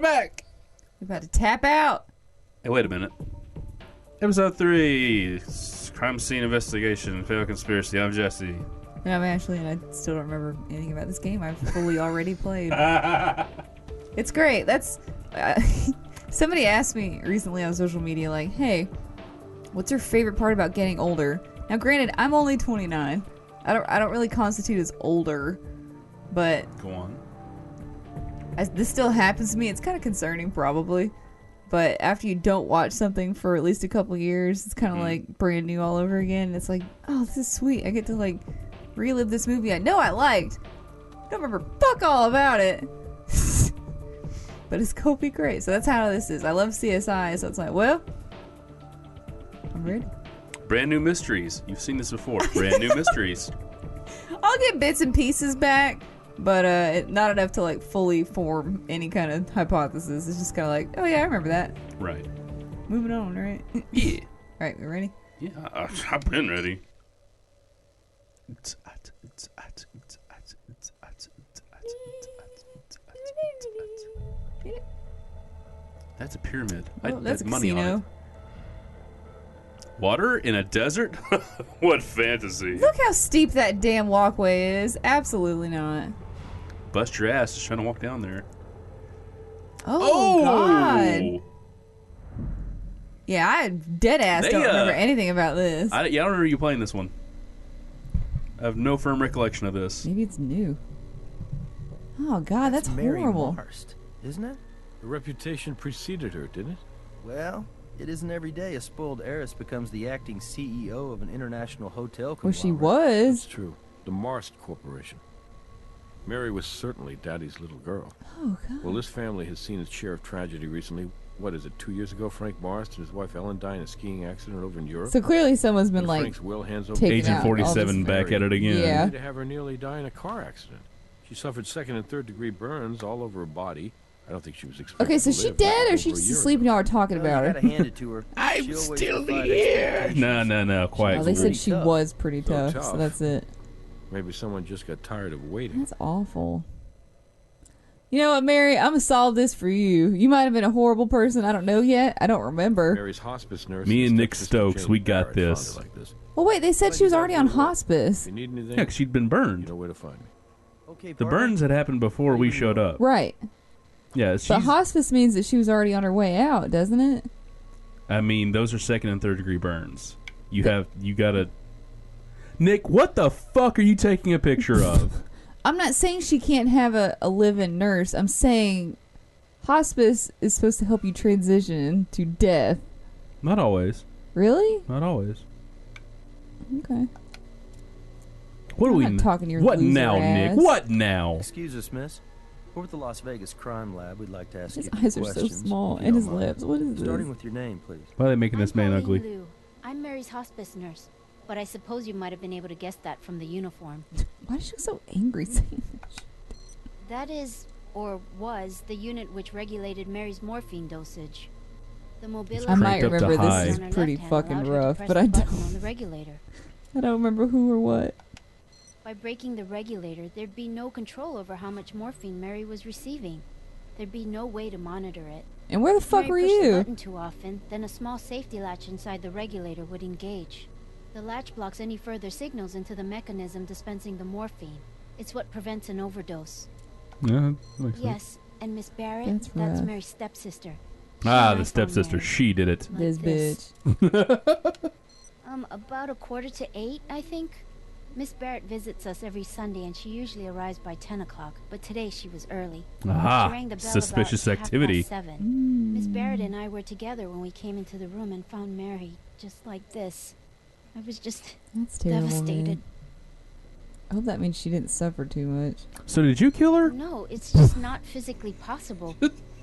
back. We're about to tap out. Hey, wait a minute. Episode 3, crime scene investigation, fatal conspiracy. I'm Jesse. And I'm Ashley, and I still don't remember anything about this game. I've fully already played. It's great. That's somebody asked me recently on social media, like, "Hey, what's your favorite part about getting older?" Now, granted, I'm only 29. I don't really constitute as older, but Go on. this still happens to me. It's kind of concerning, probably. But after you don't watch something for at least a couple years, it's kind of like brand new all over again. And it's like, oh, this is sweet. I get to like relive this movie I know I liked. Don't remember fuck all about it. But it's gonna be great. So that's how this is. I love CSI, so it's like, well, I'm ready. Brand new mysteries. You've seen this before. Brand new mysteries. I'll get bits and pieces back, but not enough to like fully form any kind of hypothesis. It's just kind of like, oh yeah, I remember that. Right. Moving on, right? Yeah. All right, we ready? Yeah, I've been ready. That's a pyramid. Oh, that's a money casino. on it. Water in a desert? What fantasy. Look how steep that damn walkway is. Absolutely not. Bust your ass just trying to walk down there. Oh, God. Yeah, I dead ass don't remember anything about this. I don't remember you playing this one. I have no firm recollection of this. Maybe it's new. Oh, God, that's Mary horrible. Marst, isn't it? The reputation preceded her, didn't it? Well, it isn't every day a spoiled heiress becomes the acting CEO of an international hotel Well, she conglomerate. was. It's true. The Marst Corporation. Mary was certainly Daddy's little girl. Oh, God. Well, this family has seen its share of tragedy recently. What is it, 2 years ago, Frank Marst and his wife Ellen died in a skiing accident over in Europe? So clearly someone's been, And like, Frank's will hands over taking Agent out all 47 this- back at it again. Yeah. Only to have her nearly die in a car accident. She suffered second and third degree burns all over her body. I don't think she was expected Okay, so to she live dead or over she's a just year asleep and ago. y'all are talking Well, about you her? gotta hand it to her. I'm She always still defied here. expectations. No, quiet. Oh, they said she tough. was pretty So tough, so tough. that's it. Maybe someone just got tired of waiting. That's awful. You know what, Mary? I'm gonna solve this for you. You might have been a horrible person. I don't know yet. I don't remember. Mary's hospice nurse. Me and Nick stepsister Stokes, Jane we got Barrett found this. it like this. Well, wait, they said she was already on hospice. If you need anything, Yeah, 'cause she'd been you burned. know where to find me. Okay, The partner. burns had happened before we showed up. Right. Yeah, But she's, hospice means that she was already on her way out, doesn't it? I mean, those are second and third degree burns. You gotta... Nick, what the fuck are you taking a picture of? I'm not saying she can't have a live-in nurse. I'm saying hospice is supposed to help you transition to death. Not always. Really? Not always. Okay. What do I'm we... not talking to your What loser now, ass. Nick? What now? Excuse us, miss. We're with the Las Vegas Crime Lab. We'd like to ask His you a few eyes are so questions, small, if you and don't his mind. lips. What is Starting this? with your name, please. Why are they making this man I'm ugly? Pauline Liu. I'm Mary's hospice nurse, but I suppose you might have been able to guess that from the uniform. Why is she so angry saying that? That is, or was, the unit which regulated Mary's morphine dosage. The mobility I might cranked up to remember high. this on her is pretty left hand fucking allowed her to rough, press but the I button don't, on the regulator. I don't remember who or what. By breaking the regulator, there'd be no control over how much morphine Mary was receiving. There'd be no way to monitor it. And where the fuck were Mary pushed the you? button too often, then a small safety latch inside the regulator would engage. The latch blocks any further signals into the mechanism dispensing the morphine. It's what prevents an overdose. Yeah, that makes sense. Yes, and Miss Barrett, That's rough. Mary's stepsister. Ah, She and the I found stepsister. Mary She did it. like This this. bitch. About 7:45, I think. Miss Barrett visits us every Sunday, and she usually arrives by 10 o'clock. But today she was early. She Aha, rang the bell suspicious about activity. 7:30. Miss Barrett and I were together when we came into the room and found Mary just like this. I was just That's terrible, devastated. man. I hope that means she didn't suffer too much. So did you kill her? No, it's just not physically possible.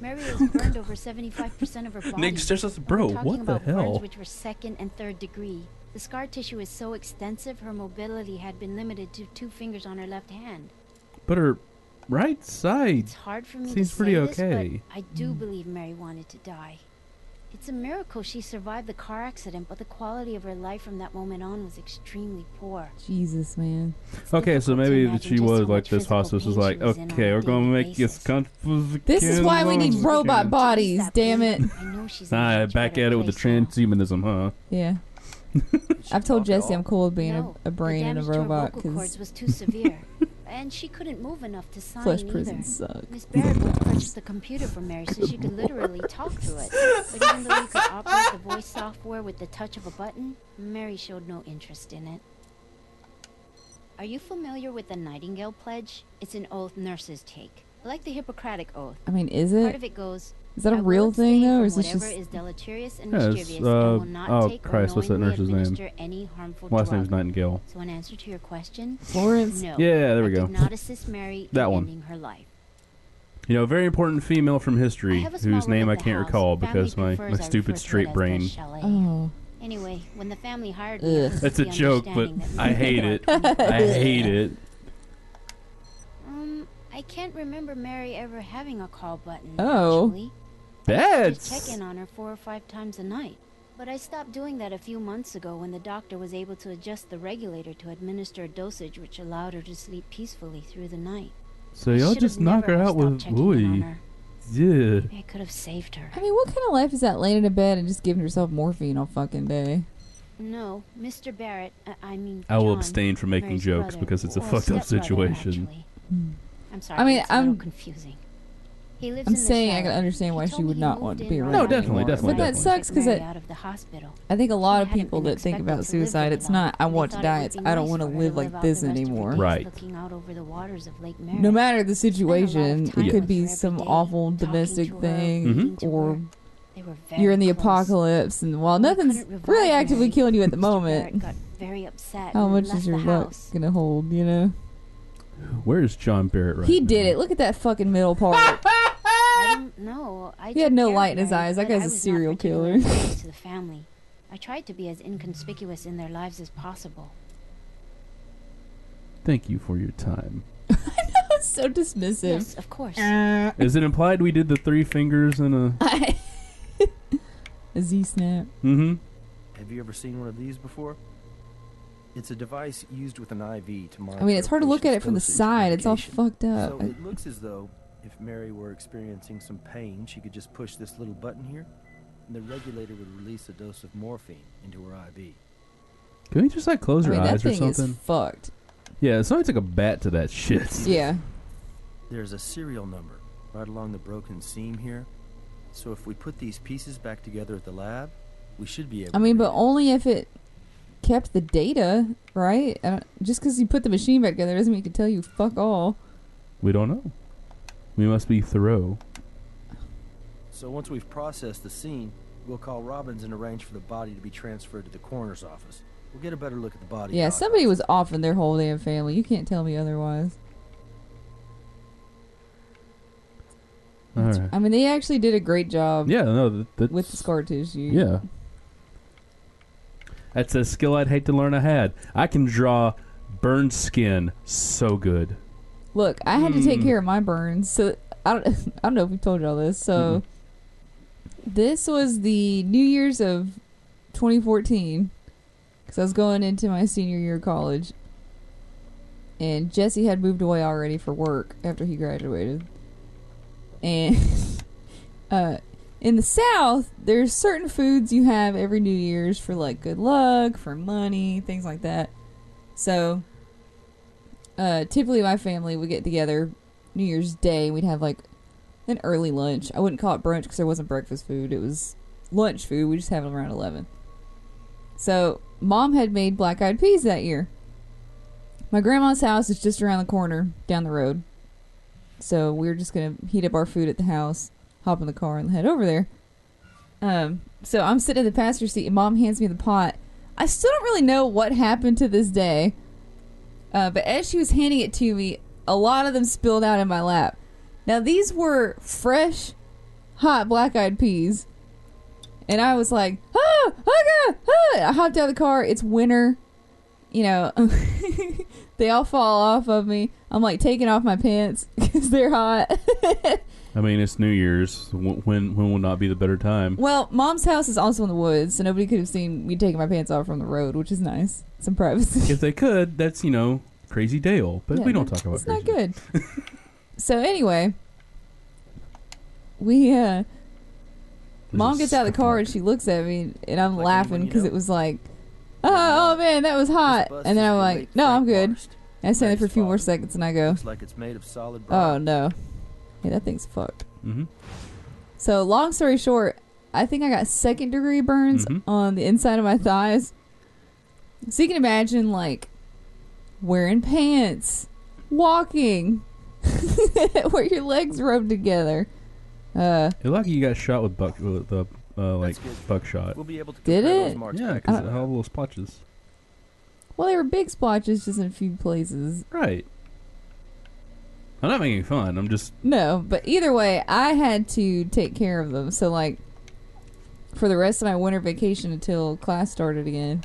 Mary was burned over 75% of her body. Nick just says, And bro, we're talking what the about burns hell? which were second and third degree. The scar tissue is so extensive, her mobility had been limited to 2 fingers on her left hand. But her right side It's hard for me seems to pretty say this, okay. but I do believe Mary wanted to die. It's a miracle she survived the car accident, but the quality of her life from that moment on was extremely poor. Jesus, man. Okay, so difficult to maybe imagine she just was how like much this physical hospice was pain like, she was in on okay, a we're gonna daily make you as basis. comfortable as we This is can, why we as need we robot can. bodies, That damn it. pain, I know she's in a much Back better at it with the place now. transhumanism, huh? Yeah. Did she I've told talk at Jesse all? I'm cool with being No, a brain the and a damage to her robot vocal cords because was too severe, and she couldn't move enough to sign flesh either. prisons suck. Miss Barrett would purchase the computer for Mary so she could literally talk through it. But even though you could operate the voice software with the touch of a button, Mary showed no interest in it. Are you familiar with the Nightingale Pledge? It's an oath nurses take, like the Hippocratic Oath. I mean, is Part it? of it goes, Is that a "I will real thing, abstain though, or from is this whatever just... is deleterious and Yeah, it's, mischievous, and will not oh, take Christ, or what's that knowingly nurse's name? administer any harmful Last drug." name's Nightingale. So in answer to your question, Florence? no. Yeah, there we I go. did not assist Mary That in one. ending her life. You know, a very important female from I history have a small whose room name at I the can't house. recall Family because my prefers I refer stupid to it straight as the brain. chalet. Oh. Anyway, when the family hired me, it Ugh. was That's with a the joke, but understanding that I Mary hate would it. not I hate it. I can't remember Mary ever having a call button. Oh. Actually. I just That's check in on her 4 or 5 times a night. But I stopped doing that a few months ago when the doctor was able to adjust the regulator to administer a dosage which allowed her to sleep peacefully through the night. so I y'all should just have knock her never out stopped with checking in on ooey. her. Yeah. I could have saved her. I mean, what kind of life is that, laying in a bed and just giving yourself morphine all fucking day? No, Mr. Barrett, I mean I will John, abstain from making Mary's jokes brother, because it's a or fucked up stepbrother, situation. actually. Hmm. I'm sorry, I mean, it's a little I'm- confusing. He lives I'm in the saying I Shire. can understand why He she told me would he not moved want to in be right around No, after definitely, the war definitely, But that and definitely. sucks took 'cause Mary it- out of the hospital. I think a lot of She hadn't people been that think expected about to live suicide, very it's long. not, I They want to thought die, it would it's, be I don't nice want to for her live live like out this the rest of her anymore. days Right. Looking out over the waters of Lake Merritt. No matter the Spent a lot of situation, time it could with be her some every day, awful talking domestic to her, thing, reading to or her. They were very you're in the close. apocalypse, and while When we nothing's couldn't revive really actively Mary, killing you at the Mr. Barrett moment, got very upset how and much left is your the luck house. gonna hold, you know? Where's John Barrett right He now? did it. Look at that fucking middle part. I don't know. I He had took no care light of in his Mary, eyes. That but guy's I a was not serial particularly killer. close to the family. I tried to be as inconspicuous in their lives as possible. Thank you for your time. That's so dismissive. Yes, of course. Is it implied we did the 3 fingers and a... A Z-snap. Mm-hmm. Have you ever seen one of these before? It's a device used with an IV to monitor. I mean, it's hard to look at it from the patient's side. It's all medication. fucked up. So it looks as though if Mary were experiencing some pain, she could just push this little button here, and the regulator would release a dose of morphine into her IV. Can we just like close I your mean, that eyes or thing something? is fucked. Yeah, somebody took a bat to that shit. Yeah. There's a serial number right along the broken seam here. So if we put these pieces back together at the lab, we should be able I mean, to but read it. only if it kept the data, right? Just because you put the machine back together doesn't mean it can tell you fuck all. We don't know. We must be thorough. So once we've processed the scene, we'll call Robbins and arrange for the body to be transferred to the coroner's office. We'll get a better look at the body. Yeah, at somebody autopsy. was off in their whole damn family. You can't tell me otherwise. All right. I mean, they actually did a great job Yeah, no, that's... with the scar tissue. Yeah. That's a skill I'd hate to learn I had. I can draw burned skin so good. Look, I had to take care of my burns, so I don't know if we told y'all this. So this was the New Year's of 2014, because I was going into my senior year of college, and Jesse had moved away already for work after he graduated. And in the South, there's certain foods you have every New Year's for like good luck, for money, things like that. So typically my family would get together New Year's Day. We'd have like an early lunch. I wouldn't call it brunch because there wasn't breakfast food. It was lunch food. We just have it around 11. So Mom had made black-eyed peas that year. My grandma's house is just around the corner down the road. So we were just going to heat up our food at the house, hop in the car, and head over there. So I'm sitting in the passenger seat, and Mom hands me the pot. I still don't really know what happened to this day. But as she was handing it to me, a lot of them spilled out in my lap. Now, these were fresh, hot black-eyed peas. And I was like, oh God, I hopped out of the car. It's winter. You know, they all fall off of me. I'm like taking off my pants because they're hot. I mean, it's New Year's. When will not be the better time? Well, Mom's house is also in the woods, so nobody could have seen me taking my pants off from the road, which is nice. Some privacy. If they could, that's, Crazy Dale. But Yeah, we don't talk about it's Crazy not good. So anyway, we Mom gets out of the car and she looks at me, and I'm Like laughing anyone you because know? it was like, oh man, that was hot. This bus And then is I'm the like, late no, I'm Frank good. Marst. And I stand there for a Mary's few more father. seconds, and I go, Looks like it's made of solid oh bronze. no, hey, that thing's fucked. Mm-hmm. So long story short, I think I got 2nd-degree burns on the inside of my thighs. So you can imagine, like, wearing pants, walking, where your legs rub together. You're lucky you got shot with That's good. buckshot. We'll be able to Did compare it? those marks Yeah, back because to it the had all lab. those splotches. Well, they were big splotches just in a few places. Right. I'm not making fun. I'm just... No, but either way, I had to take care of them. So, like, for the rest of my winter vacation until class started again,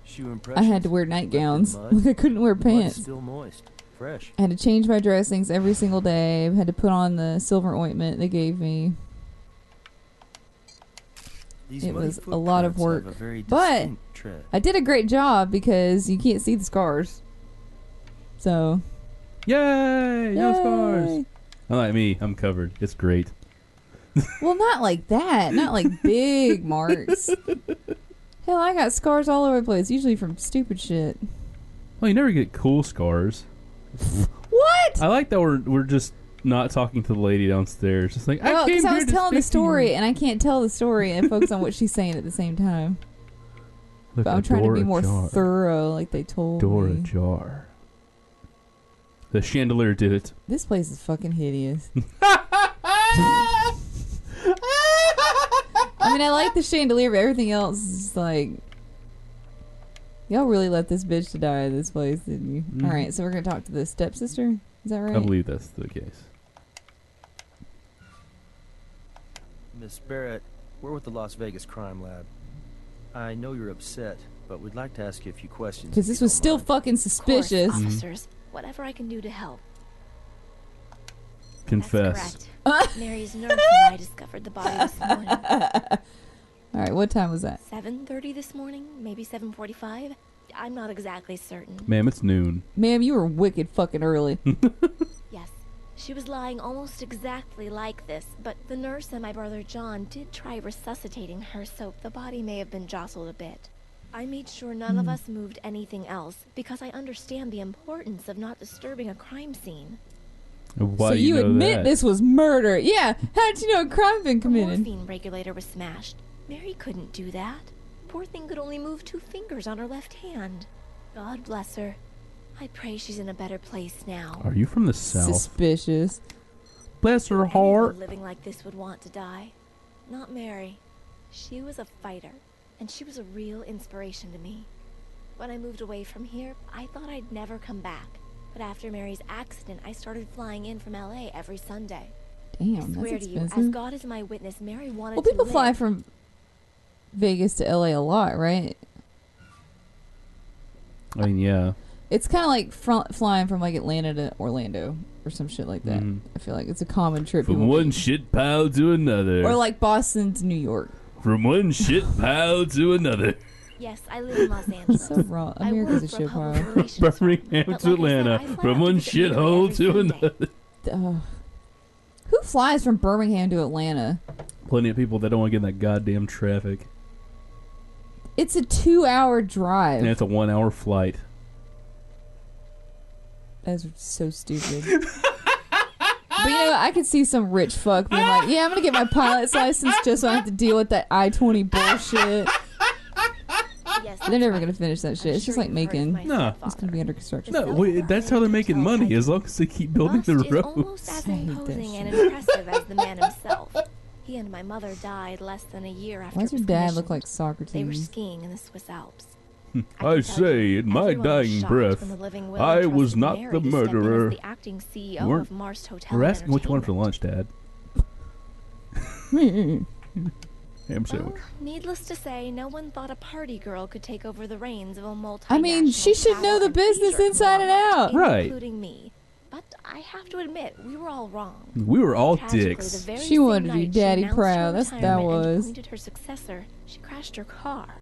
Shoe I impressions. had to wear Left in nightgowns. mud. Like, I couldn't wear Mud's pants. still moist, fresh. I had to change my dressings every single day. I had to put on the silver ointment they gave me. These It muddy was a lot of footprints have work. a very But distinct tread. I did a great job because you can't see the scars. So, Yay! No scars! yay. Unlike me, I'm covered. It's great. Well, not like that. Not like big marks. Hell, I got scars all over the place, usually from stupid shit. Well, you never get cool scars. What? I like that we're just not talking to the lady downstairs. Just like, Well, I came because I here was to telling the speak to you. story, and I can't tell the story and focus on what she's saying at the same time. Look, But a I'm trying to door be more ajar. thorough, like they told Door me. ajar. The chandelier did it. This place is fucking hideous. I mean, I like the chandelier, but everything else is just like... Y'all really let this bitch to die in this place, didn't you? Mhm. Alright, so we're going to talk to the stepsister? Is that right? I believe that's the case. Miss Barrett, we're with the Las Vegas Crime Lab. I know you're upset, but we'd like to ask you a few questions. Because if this you was don't still mind. fucking suspicious. Of course, officers. Whatever I can do to help. Confess. That's correct. Mary's nurse and I discovered the body this morning. Alright, what time was that? 7:30 this morning, maybe 7:45. I'm not exactly certain. Ma'am, it's noon. Ma'am, you were wicked fucking early. Yes, she was lying almost exactly like this, but the nurse and my brother John did try resuscitating her, so the body may have been jostled a bit. I made sure none of us moved anything else because I understand the importance of not disturbing a crime scene. Why So do you know admit that? this was murder. Yeah, how did you know a crime had been The committed? morphine regulator was smashed. Mary couldn't do that. Poor thing could only move 2 fingers on her left hand. God bless her. I pray she's in a better place now. Are you from the South? Suspicious. Bless her Anyone heart. living like this would want to die. Not Mary. She was a fighter, and she was a real inspiration to me. When I moved away from here, I thought I'd never come back. But after Mary's accident, I started flying in from LA every Sunday. I Damn, swear that's to you, as expensive. God is my witness, Mary wanted Well, to people fly live. from Vegas to LA a lot, right? I mean, yeah. It's kind of like flying from like Atlanta to Orlando or some shit like that. Mhm. I feel like it's a common trip. From people one make. shit pile to another. Or like Boston to New York. From one shit pile to another. Yes, I live in Los Angeles. So wrong. I America's a work for shit public pile. relations firm, Birmingham but to like I said, Atlanta. I fly From out to one visit Mary shithole every to Sunday. another. Who flies from Birmingham to Atlanta? Plenty of people that don't want to get in that goddamn traffic. It's a 2-hour drive. And it's a 1-hour flight. That's so stupid. But you know, I could see some rich fuck being like, yeah, I'm going to get my pilot's license just so I don't have to deal with that I-20 bullshit. Yes, They're never that's going to finish that right. shit. I'm It's just sure like you've heard of making... my No. It's going to stepfather. be under construction. No, wait, that's how they're making money, as long as they keep building Must the is roads. almost as I hate that imposing and shit. impressive as the man himself. He and my mother died less than a year after Why does it your was dad look commissioned. like They were Socrates? skiing in the Swiss Alps. I can tell say, you, in my everyone was dying shocked breath, when the living will I entrusted was not Mary the to step in as murderer. the acting CEO Weren't- of Marst Hotel We're and asking which one for lunch, Dad. I'm sorry. Well, needless to say, no one thought a party girl could take over the reins of a multinational I mean, she should know travel the and business leisure inside and conglomerate, out. Right. including me. But I have to admit, we were all wrong. We were all Tragically, dicks. the very She same wanted to be night she daddy announced proud. her That's what that retirement and was. appointed her successor, she crashed her car.